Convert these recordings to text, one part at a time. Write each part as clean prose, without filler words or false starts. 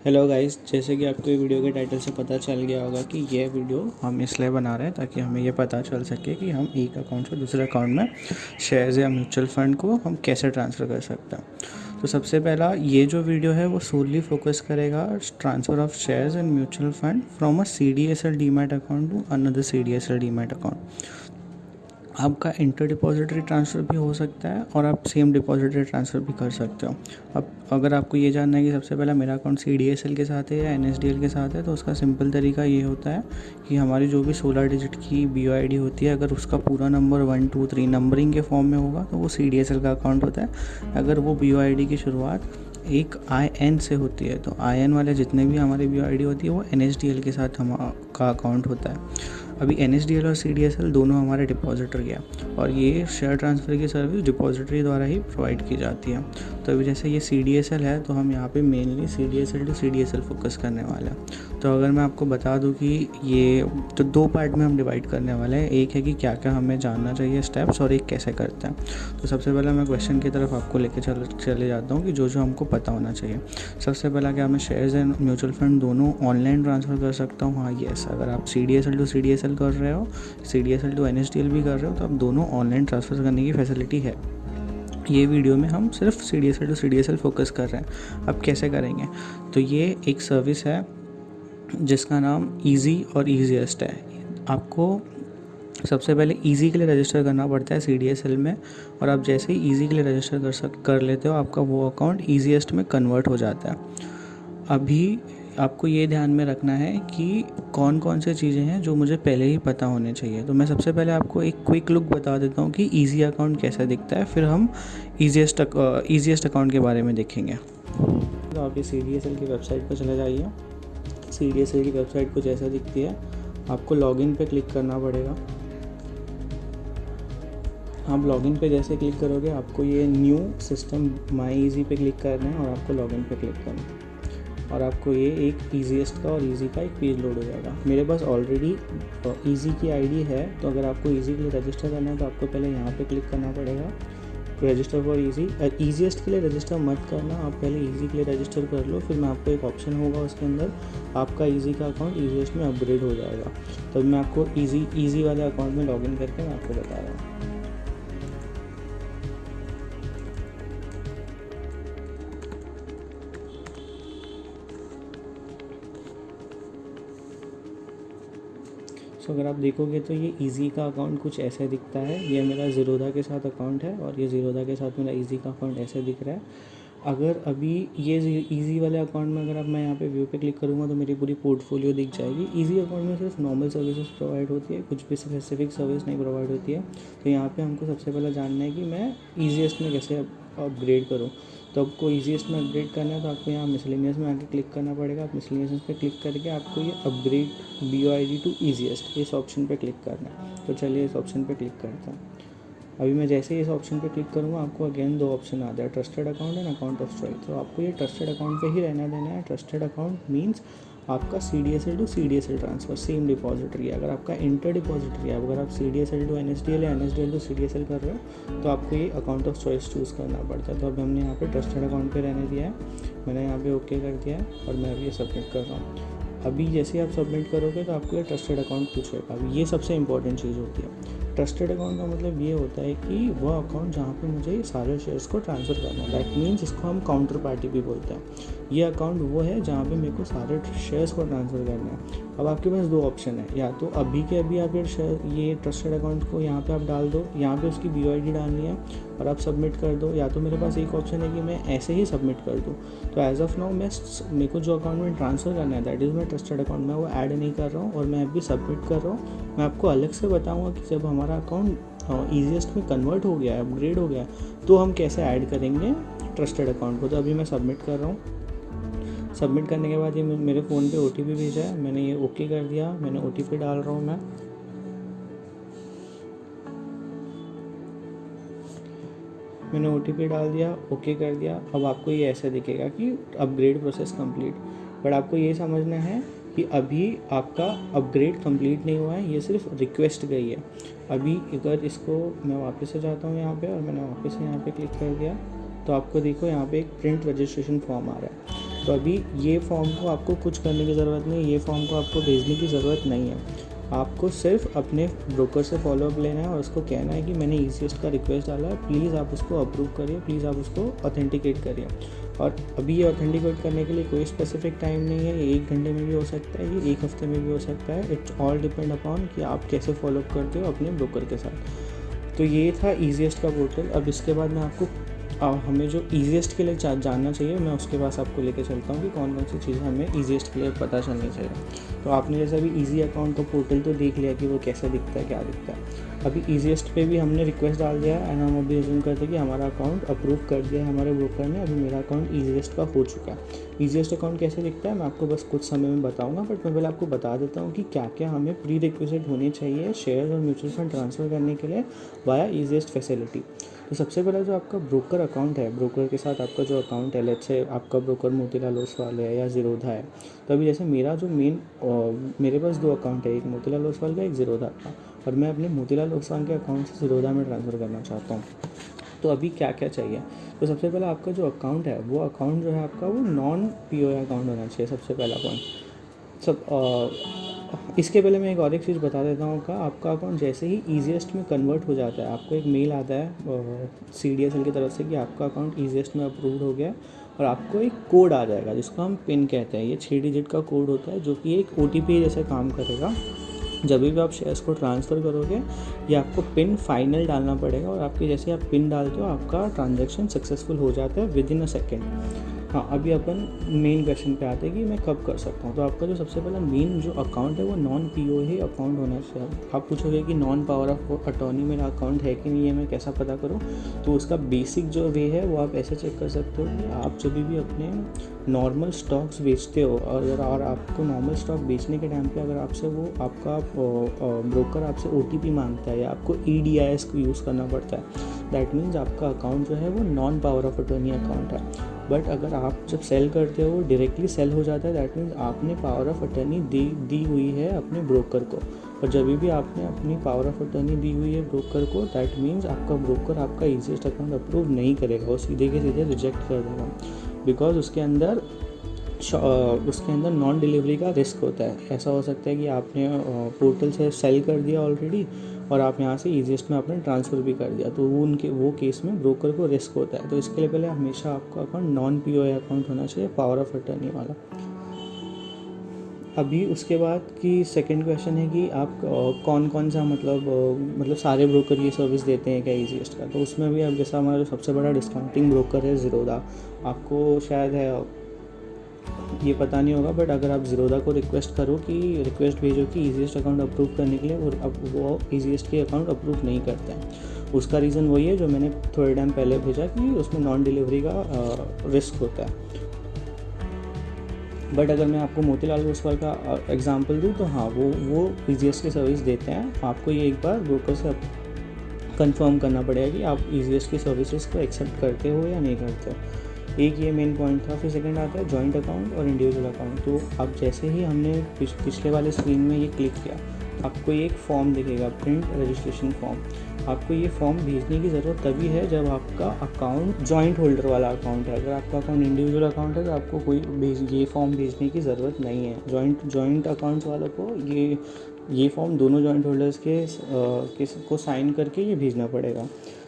Hello guys, जैसे कि आपको ये वीडियो के टाइटल से पता चल गया होगा कि ये वीडियो हम इसलिए बना रहे हैं ताकि हमें ये पता चल सके कि हम एक अकाउंट से दूसरे अकाउंट में शेयर्स या म्यूचुअल फ़ंड को हम कैसे ट्रांसफ़र कर सकते हैं। तो सबसे पहला ये जो वीडियो है वो सोली फोकस करेगा transfer of shares and mutual fund from a CDSL demat account to another CDSL demat account. आपका इंटर डिपॉजिटरी ट्रांसफ़र भी हो सकता है और आप सेम डिपॉजिटरी ट्रांसफ़र भी कर सकते हो। अब अगर आपको ये जानना है कि सबसे पहला मेरा अकाउंट CDSL के साथ है या NSDL के साथ है, तो उसका सिंपल तरीका ये होता है कि हमारी जो भी 16 डिजिट की BOID होती है, अगर उसका पूरा नंबर 1 2 3 नंबरिंग के फॉर्म में होगा तो वो CDSL का अकाउंट होता है। अगर वो BOID की शुरुआत एक IN से होती है तो IN वाले जितने भी हमारी BOID होती है वो NSDL के साथ का अकाउंट होता है। अभी NSDL और CDSL दोनों हमारे डिपॉजिटरी है और ये शेयर ट्रांसफ़र की सर्विस डिपॉजिटरी द्वारा ही प्रोवाइड की जाती है। तो अभी जैसे ये CDSL है तो हम यहाँ पे mainly CDSL to CDSL focus करने वाले हैं। तो अगर मैं आपको बता दूँ कि ये तो दो पार्ट में हम डिवाइड करने वाले हैं। एक है कि क्या क्या हमें जानना चाहिए स्टेप्स, और एक कैसे करते हैं। तो सबसे पहले मैं क्वेश्चन की तरफ आपको लेके चले जाता हूँ कि जो हमको पता होना चाहिए। सबसे पहला, क्या मैं शेयर्स एंड म्यूचुअल फंड दोनों ऑनलाइन ट्रांसफ़र कर सकता हूँ? हाँ, येस। अगर आप CDSL टू CDSL कर रहे हो, CDSL टू NSDL भी कर रहे हो, तो आप दोनों ऑनलाइन ट्रांसफ़र करने की फैसिलिटी है। ये वीडियो में हम सिर्फ CDSL टू CDSL फोकस कर रहे हैं। अब कैसे करेंगे? तो ये एक सर्विस है जिसका नाम ईजी और ईजीएस्ट है। आपको सबसे पहले ईजी के लिए रजिस्टर करना पड़ता है CDSL में, और आप जैसे ही ईजी के लिए रजिस्टर कर लेते हो, आपका वो अकाउंट ईजीएस्ट में कन्वर्ट हो जाता है। अभी आपको ये ध्यान में रखना है कि कौन कौन से चीज़ें हैं जो मुझे पहले ही पता होने चाहिए। तो मैं सबसे पहले आपको एक क्विक लुक बता देता हूँ कि ईजी अकाउंट कैसा दिखता है, फिर हम ईजीएस्ट अकाउंट के बारे में देखेंगे। तो आप ये CDSL की वेबसाइट पर चले जाइए। CDSL की वेबसाइट कुछ ऐसा दिखती है। आपको लॉगिन पे क्लिक करना पड़ेगा। आप लॉगिन पे जैसे क्लिक करोगे, आपको ये न्यू सिस्टम माई ईजी पे क्लिक करना है और आपको लॉगिन पे क्लिक करना है, और आपको ये एक ईजीएस्ट का और ईजी का एक पेज लोड हो जाएगा। मेरे पास ऑलरेडी ईजी की आईडी है, तो अगर आपको ईजी के लिए रजिस्टर करना है तो आपको पहले यहाँ पे क्लिक करना पड़ेगा, रजिस्टर फॉर ईजी। ईजीएस्ट के लिए रजिस्टर मत करना, आप पहले ईजी के लिए रजिस्टर कर लो, फिर मैं आपको एक ऑप्शन होगा उसके अंदर आपका ईजी का अकाउंट ईजीएस्ट में अपग्रेड हो जाएगा। तो मैं आपको ईजी वाले अकाउंट में लॉगिन करके मैं आपको बता रहा हूँ। अगर आप देखोगे तो ये ईजी का अकाउंट कुछ ऐसे दिखता है। ये मेरा ज़ीरोधा के साथ अकाउंट है और ये ज़ीरोधा के साथ मेरा ईजी का अकाउंट ऐसे दिख रहा है। अगर अभी ये ईजी वाले अकाउंट में अगर मैं यहाँ पे व्यू पे क्लिक करूँगा तो मेरी पूरी पोर्टफोलियो दिख जाएगी। ईजी अकाउंट में सिर्फ नॉर्मल सर्विसेज प्रोवाइड होती है, कुछ भी स्पेसिफिक सर्विस नहीं प्रोवाइड होती है। तो यहाँ पे हमको सबसे पहले जानना है कि मैं ईजीएस्ट में कैसे अपग्रेड करूँ। तो आपको ईजीएस्ट में अपग्रेड करना है तो आपको यहाँ मिसलेनियस में आके क्लिक करना पड़ेगा। आप मिसलेनियस पे क्लिक करके आपको ये अपग्रेड BOID टू ईजीएस्ट इस ऑप्शन पे क्लिक करना है। तो चलिए इस ऑप्शन पे क्लिक करते हैं। अभी मैं जैसे ही इस ऑप्शन पे क्लिक करूँगा, आपको अगेन दो ऑप्शन आता है, trusted account and account of choice. तो आपको ये ट्रस्टेड अकाउंट पे ही रहना देना है। ट्रस्टेड अकाउंट मीन्स आपका CDSL to CDSL transfer same depository है। अगर आपका इंटर डिपॉजिटरी है, अगर आप CDSL टू NSDL या NSDL टू CDSL कर रहे हो, तो आपको ये अकाउंट ऑफ चॉइस चूज़ करना पड़ता है। तो अभी हमने यहाँ पे ट्रस्टेड अकाउंट पे रहने दिया है, मैंने यहाँ पे ओके कर दिया है और मैं अभी ये सबमिट कर रहा हूँ। अभी जैसे ही आप सबमिट करोगे तो आपको ये ट्रस्टेड अकाउंट पूछेगा। अभी ये सबसे इंपॉर्टेंट चीज़ होती है। ट्रस्टेड अकाउंट का मतलब ये होता है कि वह अकाउंट जहाँ पे मुझे सारे शेयर्स को ट्रांसफ़र करना है। दैट मीन्स इसको हम काउंटर पार्टी भी बोलते हैं। ये अकाउंट वो है जहाँ पे मेरे को सारे शेयर्स को ट्रांसफ़र करना है। अब आपके पास दो ऑप्शन है, या तो अभी के अभी आप ये ट्रस्टेड अकाउंट को यहाँ पे आप डाल दो, यहाँ पे उसकी BOID डालनी है और आप सबमिट कर दो, या तो मेरे पास एक ऑप्शन है कि मैं ऐसे ही सबमिट कर दूँ। तो एज ऑफ नाउ मेरे को जो अकाउंट में ट्रांसफ़र करना है that is my trusted account, मैं वो ऐड नहीं कर रहा हूँ और मैं अभी सबमिट कर रहा हूँ। मैं आपको अलग से बताऊँगा कि जब हमारा अकाउंट ईजीएस्ट में कन्वर्ट हो गया है, अपग्रेड हो गया है, तो हम कैसे ऐड करेंगे ट्रस्टेड अकाउंट को। तो अभी मैं सबमिट कर रहा हूँ। सबमिट करने के बाद ये मेरे फ़ोन पे OTP भेजा है, मैंने ये ओके कर दिया। मैंने OTP डाल रहा हूँ, मैंने OTP डाल दिया, ओके कर दिया। अब आपको ये ऐसा दिखेगा कि अपग्रेड प्रोसेस कंप्लीट। बट आपको ये समझना है कि अभी आपका अपग्रेड कंप्लीट नहीं हुआ है, ये सिर्फ रिक्वेस्ट गई है। अभी अगर इसको मैं वापस से जाता हूँ यहाँ पे और मैंने वापस से यहाँ पे क्लिक कर दिया, तो आपको देखो यहाँ पे एक प्रिंट रजिस्ट्रेशन फॉर्म आ रहा है। तो अभी ये फॉर्म को आपको कुछ करने की ज़रूरत नहीं है, ये फॉर्म को आपको भेजने की ज़रूरत नहीं है। आपको सिर्फ अपने ब्रोकर से फॉलोअप लेना है और उसको कहना है कि मैंने ईसीएस्ट का रिक्वेस्ट डाला है, प्लीज़ आप उसको अप्रूव करिए, प्लीज़ आप उसको ऑथेंटिकेट करिए। और अभी ये ऑथेंटिकेट करने के लिए कोई स्पेसिफिक टाइम नहीं है, ये 1 घंटे में भी हो सकता है, ये 1 हफ्ते में भी हो सकता है। इट्स ऑल डिपेंड अपॉन कि आप कैसे फॉलोअप करते हो अपने ब्रोकर के साथ। तो ये था ईजीएस्ट का पोर्टल। अब इसके बाद मैं आपको हमें जो ईजीएस्ट के लिए जानना चाहिए, मैं उसके पास आपको लेके चलता हूँ कि कौन कौन सी चीज़ें हमें ईजीएस्ट के लिए पता चलनी चाहिए। तो आपने जैसे अभी ईजी अकाउंट का पोर्टल तो देख लिया कि वो कैसा दिखता है, क्या दिखता है। अभी ईजीएस्ट पे भी हमने रिक्वेस्ट डाल दिया है एंड हम अभी अज्यूम करते हैं कि हमारा अकाउंट अप्रूव कर दिया है हमारे ब्रोकर ने। अभी मेरा अकाउंट ईजीएस्ट का हो चुका है। ईजीएस्ट अकाउंट कैसे दिखता है मैं आपको बस कुछ समय में बताऊंगा, बट मैं पहले आपको बता देता हूँ कि क्या क्या हमें प्री रिक्विजिट होने चाहिए शेयर और म्यूचुअल फंड ट्रांसफ़र करने के लिए वाया ईजीएस्ट फैसिलिटी। तो सबसे पहला जो आपका ब्रोकर अकाउंट है, ब्रोकर के साथ आपका जो अकाउंट है, लेट्स से आपका ब्रोकर मोतीलाल ओसवाल है या ज़ीरोधा है। तो अभी जैसे मेरा जो मेरे पास 2 अकाउंट है, एक मोतीलाल ओसवाल का, एक ज़ीरोधा का, और मैं अपने मोतीलाल ओसवाल के अकाउंट से ज़ीरोधा में ट्रांसफ़र करना चाहता हूँ। तो अभी क्या क्या चाहिए, तो सबसे पहले आपका जो अकाउंट है वो अकाउंट जो है आपका वो नॉन पीओए अकाउंट होना चाहिए, सबसे पहला पॉइंट। इसके पहले मैं एक चीज़ बता देता हूँ का आपका अकाउंट जैसे ही ईजीएस्ट में कन्वर्ट हो जाता है, आपको एक मेल आता है CDSL की तरफ से कि आपका अकाउंट ईजीएस्ट में अप्रूव्ड हो गया है, और आपको एक कोड आ जाएगा जिसको हम पिन कहते हैं। ये 6 डिजिट का कोड होता है जो कि एक OTP जैसे काम करेगा। जब भी आप शेयर्स को ट्रांसफ़र करोगे ये आपको पिन फाइनल डालना पड़ेगा, और आपके जैसे आप पिन डालते हो आपका ट्रांजैक्शन सक्सेसफुल हो जाता है विदिन अ सेकेंड। हाँ, अभी अपन मेन क्वेश्चन पे आते हैं कि मैं कब कर सकता हूँ। तो आपका जो सबसे पहला मेन जो अकाउंट है वो नॉन पीओए अकाउंट होना चाहिए। आप पूछोगे कि नॉन पावर ऑफ अटॉर्नी मेरा अकाउंट है कि नहीं है, मैं कैसा पता करूँ। तो उसका बेसिक जो वे है वो आप ऐसे चेक कर सकते हो कि आप जब भी अपने नॉर्मल स्टॉक्स बेचते हो और आपको नॉर्मल स्टॉक बेचने के टाइम पे अगर आपसे वो आपका ब्रोकर आपसे OTP मांगता है या आपको EDIS को यूज़ करना पड़ता है, दैट मीन्स आपका अकाउंट जो है वो non power of attorney account है। बट अगर आप जब सेल करते हो डायरेक्टली सेल हो जाता है, दैट मीन्स आपने पावर ऑफ अटर्नी दी हुई है अपने ब्रोकर को। और जब भी आपने अपनी पावर ऑफ अटर्नी दी हुई है ब्रोकर को, दैट मीन्स आपका ब्रोकर आपका ईजीएस्ट अकाउंट अप्रूव नहीं करेगा, वो सीधे के सीधे रिजेक्ट कर देगा, बिकॉज उसके अंदर नॉन डिलीवरी का रिस्क होता है। ऐसा हो सकता है कि आपने पोर्टल से सेल कर दिया ऑलरेडी और आप यहाँ से ईजीएस्ट में आपने ट्रांसफ़र भी कर दिया, तो वो केस में ब्रोकर को रिस्क होता है। तो इसके लिए पहले हमेशा आपका अकाउंट नॉन पीओए अकाउंट होना चाहिए, पावर ऑफ अटर्नी वाला। अभी उसके बाद की सेकंड क्वेश्चन है कि आप कौन कौन सा मतलब सारे ब्रोकर ये सर्विस देते हैं क्या ईजीएस्ट का। तो उसमें भी अब जैसा हमारा सबसे बड़ा डिस्काउंटिंग ब्रोकर है ज़ीरोधा, आपको शायद है ये पता नहीं होगा, बट अगर आप ज़ीरोधा को रिक्वेस्ट भेजो कि ईजीएस्ट अकाउंट अप्रूव करने के लिए, और अब वो ईजीएस्ट के अकाउंट अप्रूव नहीं करते हैं। उसका रीज़न वही है जो मैंने थोड़े टाइम पहले भेजा कि उसमें नॉन डिलीवरी का रिस्क होता है। बट अगर मैं आपको मोतीलाल ओसवाल का एग्जांपल दूँ तो हाँ, वो ईजीएस्ट की सर्विस देते हैं। आपको ये एक बार ब्रोकर से कंफर्म करना पड़ेगा कि आप ईजीएस्ट की सर्विसेज को एक्सेप्ट करते हो या नहीं करते हो। एक ये मेन पॉइंट था। फिर सेकंड आता है जॉइंट अकाउंट और इंडिविजुअल अकाउंट। तो अब जैसे ही हमने पिछले वाले स्क्रीन में ये क्लिक किया, आपको ये एक फॉर्म दिखेगा, प्रिंट रजिस्ट्रेशन फॉर्म। आपको ये फॉर्म भेजने की ज़रूरत तभी है जब आपका अकाउंट जॉइंट होल्डर वाला अकाउंट है। अगर आपका अकाउंट इंडिविजुअल अकाउंट है तो आपको ये फॉर्म भेजने की ज़रूरत नहीं है। जॉइंट अकाउंट्स वालों को ये फॉर्म दोनों जॉइंट होल्डर्स को साइन करके ये भेजना पड़ेगा।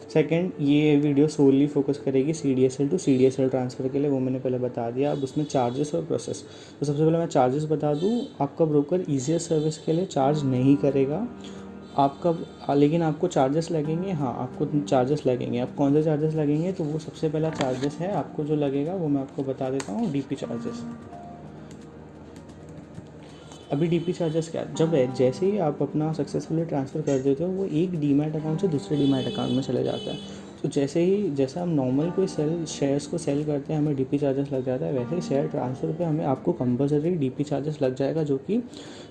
सेकंड, ये वीडियो सोली फोकस करेगी CDSL टू CDSL ट्रांसफ़र के लिए, वो मैंने पहले बता दिया। अब उसमें चार्जेस और प्रोसेस। तो सबसे पहले मैं चार्जेस बता दूँ। आपका ब्रोकर ईजीएस्ट सर्विस के लिए चार्ज नहीं करेगा लेकिन आपको चार्जेस लगेंगे। हाँ, आपको चार्जेस लगेंगे। अब कौन से चार्जेस लगेंगे, तो वो सबसे पहला चार्जेस है आपको जो लगेगा वो मैं आपको बता देता हूँ, DP चार्जेस। अभी DP चार्जेस क्या, जैसे ही आप अपना सक्सेसफुली ट्रांसफ़र कर देते हो वो एक डीमैट अकाउंट से दूसरे डीमैट अकाउंट में चले जाता है। तो जैसा हम नॉर्मल कोई शेयर्स को सेल करते हैं हमें DP चार्जेस लग जाता है, वैसे ही शेयर ट्रांसफ़र पे आपको कंपलसरी DP चार्जेस लग जाएगा, जो कि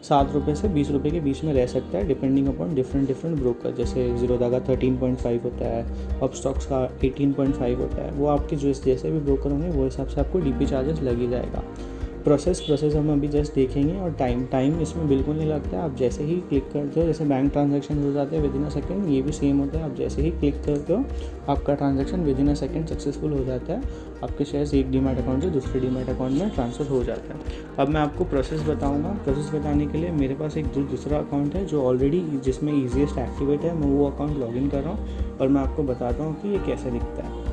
7 रुपये से 20 रुपये के बीच में रह सकता है, डिपेंडिंग अपॉन डिफरेंट ब्रोकर। जैसे ज़ीरोधा का 13.5 होता है, अपस्टॉक्स का 18.5 होता है। वो आपके जैसे भी ब्रोकर होंगे वो हिसाब से आपको DP चार्जेस लग ही जाएगा। प्रोसेस हम अभी जस्ट देखेंगे। और टाइम इसमें बिल्कुल नहीं लगता है। आप जैसे ही क्लिक करते हो, जैसे बैंक ट्रांजैक्शन हो जाते हैं विदिन अ सेकंड, ये भी सेम होता है। आप जैसे ही क्लिक करते हो आपका transaction within a second successful हो जाता है। आपके शेयर्स एक डीमैट अकाउंट से दूसरे डीमैट अकाउंट में ट्रांसफ़र हो जाता है। अब मैं आपको प्रोसेस बताऊँगा। प्रोसेस बताने के लिए मेरे पास एक दूसरा अकाउंट है जो ऑलरेडी जिसमें ईजीएस्ट एक्टिवेट है। मैं वो अकाउंट लॉगिन कर रहा हूँ और मैं आपको बताता हूँ कि ये कैसे दिखता है।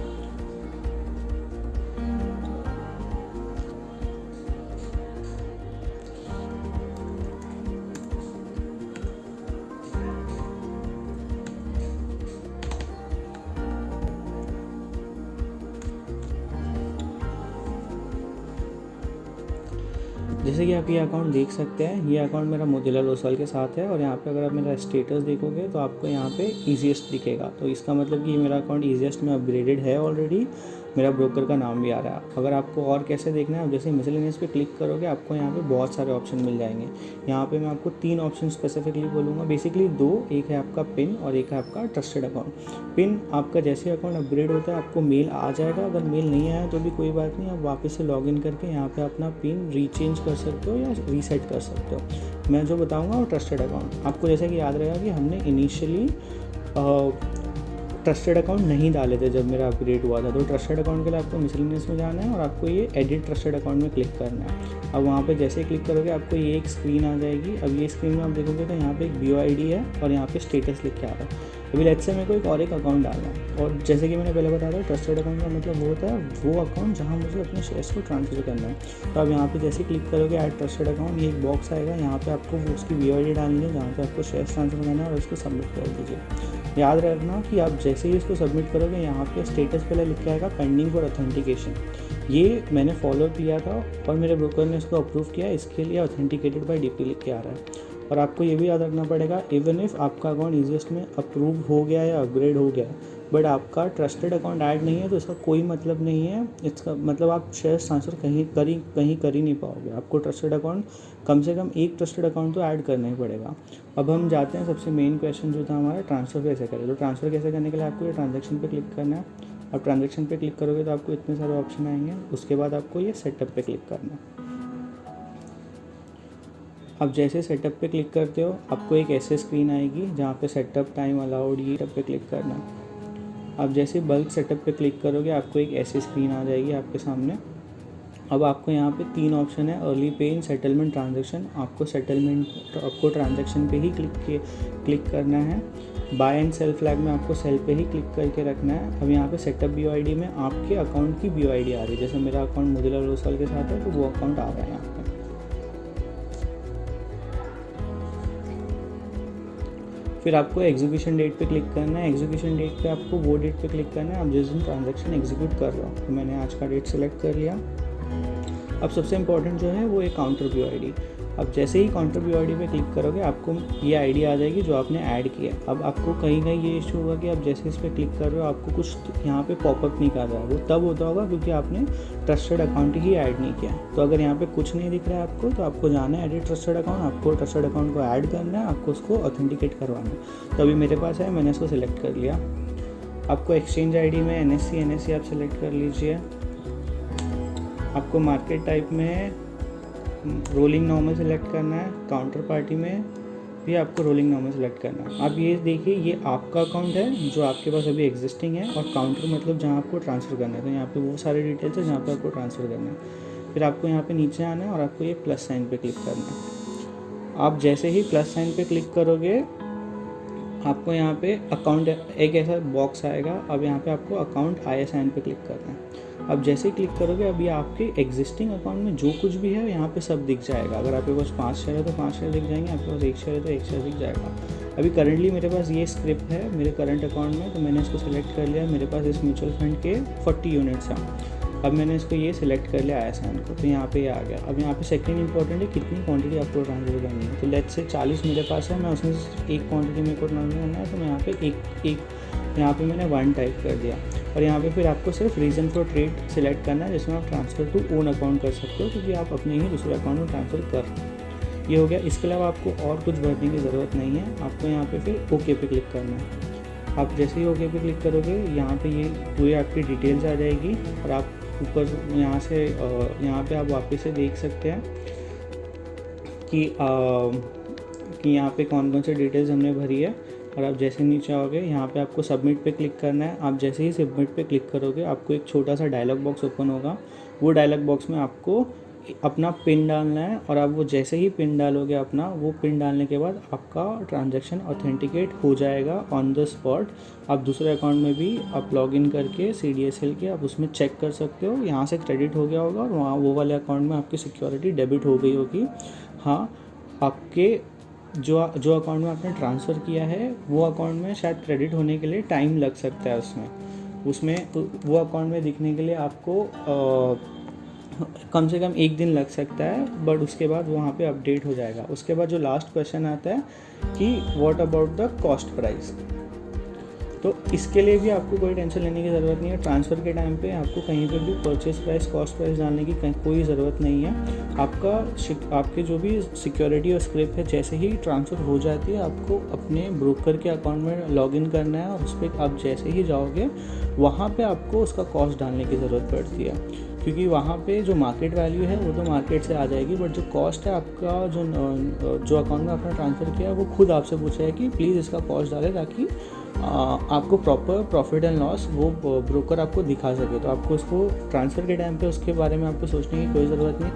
जैसे कि आप ये अकाउंट देख सकते हैं, ये अकाउंट मेरा मोतीलाल ओसवाल के साथ है। और यहाँ पे अगर आप मेरा स्टेटस देखोगे तो आपको यहाँ पे ईजीएस्ट दिखेगा। तो इसका मतलब कि ये मेरा अकाउंट ईजीएस्ट में अपग्रेडेड है ऑलरेडी। मेरा ब्रोकर का नाम भी आ रहा है। अगर आपको और कैसे देखना है, आप जैसे मिसलेनियस पे क्लिक करोगे आपको यहाँ पे बहुत सारे ऑप्शन मिल जाएंगे। यहाँ पे मैं आपको 3 ऑप्शन स्पेसिफिकली बोलूँगा, बेसिकली 2। एक है आपका पिन और एक है आपका ट्रस्टेड अकाउंट। पिन आपका जैसे अकाउंट अपग्रेड होता है आपको मेल आ जाएगा। अगर मेल नहीं आया तो भी कोई बात नहीं, आप वापस से लॉगिन करके यहाँ पे अपना पिन रीचेंज कर सकते हो या रीसेट कर सकते हो। मैं जो बताऊँगा वो ट्रस्टेड अकाउंट। आपको जैसे कि याद रहेगा कि हमने इनिशियली ट्रस्टेड अकाउंट नहीं डाले थे जब मेरा अपग्रेड हुआ था। तो ट्रस्टेड अकाउंट के लिए आपको मिसलेनियस में जाना है और आपको ये एडिट ट्रस्टेड अकाउंट में क्लिक करना है। अब वहाँ पे जैसे ही क्लिक करोगे आपको ये एक स्क्रीन आ जाएगी। अब ये स्क्रीन में आप देखोगे तो यहाँ पे एक BOID है और यहाँ पे स्टेटस लिख के आ रहा है। अभी लेट्स से मेरे को एक और एक अकाउंट डालना है। और जैसे कि मैंने पहले बताया था, ट्रस्टेड अकाउंट का मतलब वो होता है वो अकाउंट जहाँ मुझे अपने शेयर्स को ट्रांसफर करना है। तो अब यहाँ पे जैसे ही क्लिक करोगे ऐड ट्रस्टेड अकाउंट, ये एक बॉक्स आएगा। यहाँ पे आपको वो उसकी BOID डालनी है जहाँ पे आपको शेयर्स ट्रांसफर करना है और उसको सबमिट कर दीजिए। याद रखना कि आप जैसे ही इसको सबमिट करोगे यहाँ पे स्टेटस पहले लिख के आएगा पेंडिंग फॉर ऑथेंटिकेशन। ये मैंने फॉलो किया था और मेरे ब्रोकर ने इसको अप्रूव किया। इसके लिए ऑथेंटिकेटेड बाय DP लिख के आ रहा है। और आपको ये भी याद रखना पड़ेगा, इवन इफ़ आपका अकाउंट ईजीएस्ट में अप्रूव हो गया या अपग्रेड हो गया बट आपका ट्रस्टेड अकाउंट ऐड नहीं है तो इसका कोई मतलब नहीं है। इसका मतलब आप शेयर ट्रांसफ़र कहीं कर ही नहीं पाओगे। आपको ट्रस्टेड अकाउंट कम से कम एक ट्रस्टेड अकाउंट तो ऐड करना ही पड़ेगा। अब हम जाते हैं सबसे मेन क्वेश्चन जो था हमारा, ट्रांसफ़र कैसे करें। तो ट्रांसफ़र कैसे करने के लिए आपको ये ट्रांजैक्शन पे क्लिक करना है। अब ट्रांजैक्शन पे क्लिक करोगे तो आपको इतने सारे ऑप्शन आएंगे। उसके बाद आपको ये सेटअप पे क्लिक करना है। अब जैसे सेटअप पे क्लिक करते हो आपको एक ऐसे स्क्रीन आएगी जहाँ पे सेटअप टाइम अलाउड, ये सेटअप पे क्लिक करना है। अब जैसे बल्क सेटअप पे क्लिक करोगे आपको एक ऐसी स्क्रीन आ जाएगी आपके सामने। अब आपको यहाँ पे 3 ऑप्शन है, अर्ली पे इन, सेटलमेंट, ट्रांजैक्शन। आपको ट्रांजैक्शन पे ही क्लिक करना है। बाय एंड सेल फ्लैग में आपको सेल पे ही क्लिक करके रखना है। अब यहाँ पे सेटअप BOID में आपके अकाउंट की BOID आ रही है। जैसे मेरा अकाउंट मोतीलाल ओसवाल के साथ है तो वो अकाउंट आ रहा है यहाँ पे। फिर आपको एग्जीक्यूशन डेट पे क्लिक करना है। एग्जीक्यूशन डेट पे आपको वो डेट पे क्लिक करना है आप जिस दिन ट्रांजैक्शन एग्जीक्यूट कर रहे हो। तो मैंने आज का डेट सेलेक्ट कर लिया। अब सबसे इम्पोर्टेंट जो है वो एक काउंटर BOID। अब जैसे ही काउंटर BOID पे क्लिक करोगे आपको ये ID आ जाएगी जो आपने ऐड किया है। अब आपको कहीं ये इशू होगा कि आप जैसे इस पर क्लिक कर रहे हो आपको कुछ यहाँ पे पॉपअप नहीं कर रहा है। वो तब होता होगा क्योंकि आपने ट्रस्टेड अकाउंट ही ऐड नहीं किया। तो अगर यहाँ पे कुछ नहीं दिख रहा है आपको तो आपको जाना है एडिट ट्रस्टेड अकाउंट। आपको ट्रस्टेड अकाउंट को ऐड करना है, आपको उसको ऑथेंटिकेट करवाना है। तो अभी मेरे पास है, मैंने इसको सिलेक्ट कर लिया। आपको एक्सचेंज ID में NSE आप सिलेक्ट कर लीजिए। आपको मार्केट टाइप में रोलिंग नॉर्मल सेलेक्ट करना है। काउंटर पार्टी में भी आपको रोलिंग नॉर्मल सेलेक्ट करना है। आप ये देखिए ये आपका अकाउंट है जो आपके पास अभी एग्जिस्टिंग है और काउंटर मतलब जहाँ आपको ट्रांसफ़र करना है। तो यहाँ पे वो सारे डिटेल्स है जहाँ पे आपको ट्रांसफ़र करना है। फिर आपको यहाँ पे नीचे आना है और आपको ये प्लस साइन पे क्लिक करना है। आप जैसे ही प्लस साइन पे क्लिक करोगे आपको यहाँ पे अकाउंट एक ऐसा बॉक्स आएगा। अब यहाँ पे आपको अकाउंट ISIN पे क्लिक करना है। अब जैसे ही क्लिक करोगे अभी आपके एग्जिस्टिंग अकाउंट में जो कुछ भी है यहाँ पे सब दिख जाएगा। अगर आपके पास 5 शेयर है तो 5 शेयर दिख जाएंगे, आपके पास 1 शेयर है तो 1 शेयर दिख जाएगा। अभी करंटली मेरे पास ये स्क्रिप्ट है मेरे करंट अकाउंट में, तो मैंने इसको सिलेक्ट कर लिया। मेरे पास इस म्यूचुअल फंड के 40 यूनिट्स हैं। अब मैंने इसको ये सिलेक्ट कर लिया ISIN को, तो यहाँ पे आ गया। अब यहाँ पे सेकंड इंपॉर्टेंट है कितनी क्वांटिटी आपको ट्रांसफर करनी है। तो लेट्स से 40 मेरे पास है, मैं उसमें एक क्वांटिटी मेरे को ट्रांसफर करना है। तो मैं यहाँ पे एक यहाँ पे मैंने 1 टाइप कर दिया। और यहाँ पे फिर आपको सिर्फ रीज़न फॉर ट्रेड सिलेक्ट करना है जिसमें आप ट्रांसफ़र टू ओन अकाउंट कर सकते हो क्योंकि आप अपने ही दूसरे अकाउंट में ट्रांसफ़र कर। ये हो गया। इसके अलावा आपको और कुछ भरने की ज़रूरत नहीं है। आपको यहाँ पे फिर ओके पे क्लिक करना है। आप जैसे ही ओके पे क्लिक करोगे यहाँ पे ये पूरी आपकी डिटेल्स आ जाएगी और आप ऊपर यहाँ पे आप वापस से देख सकते हैं कि यहाँ पे कौन कौन से डिटेल्स हमने भरी है। और आप जैसे नीचे आओगे यहाँ पे आपको सबमिट पे क्लिक करना है। आप जैसे ही सबमिट पे क्लिक करोगे आपको एक छोटा सा डायलॉग बॉक्स ओपन होगा। वो डायलॉग बॉक्स में आपको अपना पिन डालना है और आप वो जैसे ही पिन डालोगे अपना, वो पिन डालने के बाद आपका ट्रांजैक्शन ऑथेंटिकेट हो जाएगा ऑन द स्पॉट। आप दूसरे अकाउंट में भी आप लॉगिन करके CDSL के आप उसमें चेक कर सकते हो, यहाँ से क्रेडिट हो गया होगा और वहाँ वो वाले अकाउंट में आपकी सिक्योरिटी डेबिट हो गई होगी। हाँ, आपके जो अकाउंट में आपने ट्रांसफ़र किया है वो अकाउंट में शायद क्रेडिट होने के लिए टाइम लग सकता है। उसमें वो अकाउंट में दिखने के लिए आपको कम से कम 1 दिन लग सकता है, बट उसके बाद वहाँ पे अपडेट हो जाएगा। उसके बाद जो लास्ट क्वेश्चन आता है कि what about the cost price, तो इसके लिए भी आपको कोई टेंशन लेने की ज़रूरत नहीं है। ट्रांसफ़र के टाइम पे आपको कहीं पे भी परचेस प्राइस, कॉस्ट प्राइस डालने की कोई ज़रूरत नहीं है। आपके जो भी सिक्योरिटी और स्क्रिप्ट है, जैसे ही ट्रांसफ़र हो जाती है आपको अपने ब्रोकर के अकाउंट में लॉगिन करना है और उस पर आप जैसे ही जाओगे वहाँ पे आपको उसका कॉस्ट डालने की ज़रूरत पड़ती है, क्योंकि वहाँ पे जो मार्केट वैल्यू है वो तो मार्केट से आ जाएगी, बट जो कॉस्ट है आपका जो अकाउंट में आपने ट्रांसफ़र किया है वो खुद आपसे पूछा है कि प्लीज़ इसका कॉस्ट डालें, ताकि आपको प्रॉपर प्रॉफिट एंड लॉस वो ब्रोकर आपको दिखा सके। तो आपको उसको ट्रांसफ़र के टाइम पे उसके बारे में आपको सोचने की कोई ज़रूरत नहीं।